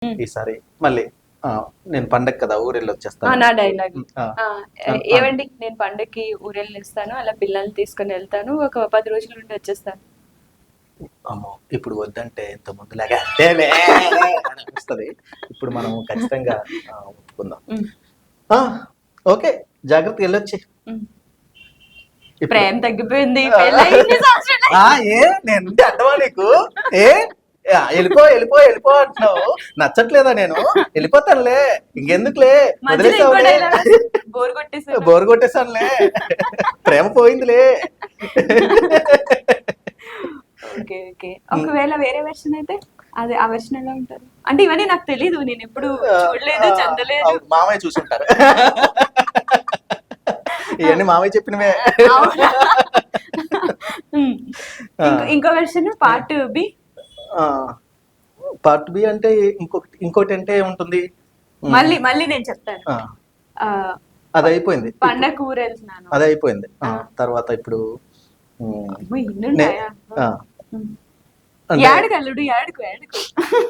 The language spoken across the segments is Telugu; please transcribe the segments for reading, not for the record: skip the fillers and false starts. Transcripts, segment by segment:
ఈసారి మళ్ళీ నేను పండగ కదా ఊరెళ్ళి వచ్చేస్తాను. నా డైలాగ్ ఆ, ఏవండి నేను పండగకి ఊరెళ్ళిస్తాను, అలా పిల్లల్ని తీసుకొని వెళ్తాను, ఒక 10 రోజుల నుండి వచ్చేస్తాను. అమ్మో ఇప్పుడు వద్దంటే ఇంత ముందులాగా అంతేలే అని అనిపిస్తది. ఇప్పుడు మనం ఖచ్చితంగా ఒప్పుకుందాం. ఉమ్, ఆ, ఓకే, జాగ్రత్తగా వెళ్ళొచ్చి. ఉమ్. ఇప్పుడు ప్రేమ తగ్గిపోయింది, పెళ్ళై ఇన్ని సంవత్సరాలు ఏ నేను అడ్డమా నీకు? ఏ వెళ్ళిపో వెళ్ళిపో వెళ్ళిపో అంటున్నావు, నచ్చట్లేదా? నేను వెళ్ళిపోతానులే, ఇంకెందుకులే, మధ్యలో ఇంకో వదిలేసావులే, డైలాగ్ బోర్ కొట్టేసాను. బోర్ కొట్టేసానులే, ప్రేమ పోయిందిలే. ఓకే ఓకే, ఒకవేళ వేరే వెర్షన్ అయితే అది ఆ వెర్షన్ ఎలా ఉంటారు? అంటే ఇవన్నీ నాకు తెలీదు, నేను ఎప్పుడు చూడలేదు, చదవలేదు. అవును, మామయ్య చూసుంటారు. ఇవన్నీ మామయ్య చెప్పినవే. అవునా? ఇంకో version part B. Part B అంటే ఇంకోటి అంటే ఉంటుంది. మళ్ళీ మళ్ళీ నేను చెప్తాను. ఆ, అది అయిపోయింది, పండగ ఊరు వెళ్తున్నాను. అది అయిపోయింది. తర్వాత ఇప్పుడు అమ్మో, ఇన్ని ఉన్నాయా? అంటే యాడుకు అల్లుడు, యాడుకు యాడుకు.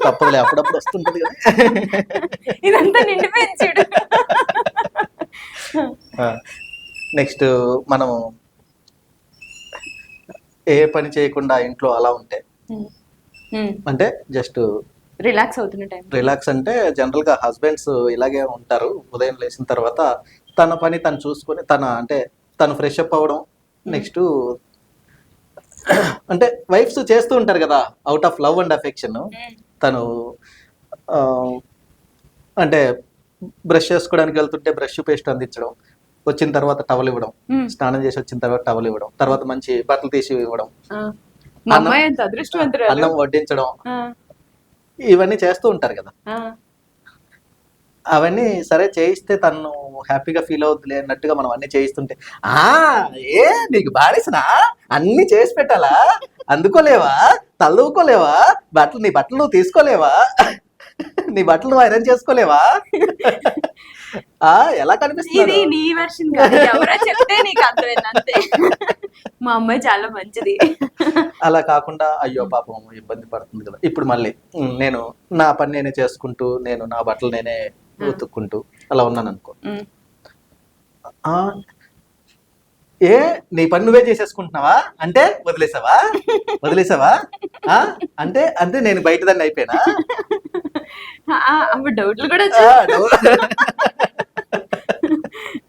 తప్పదులే, అప్పుడప్పుడు వస్తుంటది కదా. ఇదంతా నిండిపోయింది చూడు. నెక్స్ట్ మనం ఏ పని చేయకుండా ఇంట్లో అలా ఉంటే, అంటే జస్ట్ రిలాక్స్ అవుతున్న టైం. రిలాక్స్ అంటే జనరల్ గా హస్బెండ్స్ ఇలాగే ఉంటారు. ఉదయం లేచిన తర్వాత తన పని తను చూసుకొని అంటే తను ఫ్రెష్ అప్ అవ్వడం, నెక్స్ట్ అంటే వైఫ్స్ చేస్తూ ఉంటారు కదా, out of love and affection. తను అంటే బ్రష్ చేసుకోవడానికి వెళ్తుంటే బ్రష్ పేస్ట్ అందించడం, వచ్చిన తర్వాత టవల్ ఇవ్వడం, స్నానం చేసి వచ్చిన తర్వాత టవల్ ఇవ్వడం, తర్వాత మంచి బట్టలు తీసి ఇవ్వడం, మా అమ్మాయి ఎంత అదృష్టవంతురాలు. అన్నం వడ్డించడం, ఇవన్నీ చేస్తూ ఉంటారు కదా. అవన్నీ సరే చేయిస్తే తను హ్యాపీగా ఫీల్ అవుద్దిలే అన్నట్టుగా మనం అన్ని చేయిస్తుంటే, ఏ నీకు బాడేసినా అన్ని చేసి పెట్టాలా, అందుకోలేవా, తల్లుకోలేవా, నీ బట్టలు నువ్వు తీసుకోలేవా, నీ బట్టలు నువ్వు ఐరన్ చేసుకోలేవా, ఎలా ఇది కనిపిస్తుంది? నీ వెర్షన్ కాదు, ఎవరో చెప్తే నీకు అర్థమైంది అంతే. మా అమ్మాయి చాలా మంచిది. అలా కాకుండా అయ్యో పాపం ఇబ్బంది పడుతుంది కదా. ఇప్పుడు మళ్ళీ నేను నా పని నేనే చేసుకుంటూ, నేను నా బట్టలు నేనే ఉతుక్కుంటూ అలా ఉన్నాను అనుకో, ఏ నీ పని నువ్వే చేసేసుకుంటున్నావా అంటే వదిలేసావా అంటే అంటే నేను బయట దాన్ని అయిపోయినా. అప్పుడు డౌట్లు కూడా వచ్చాయి.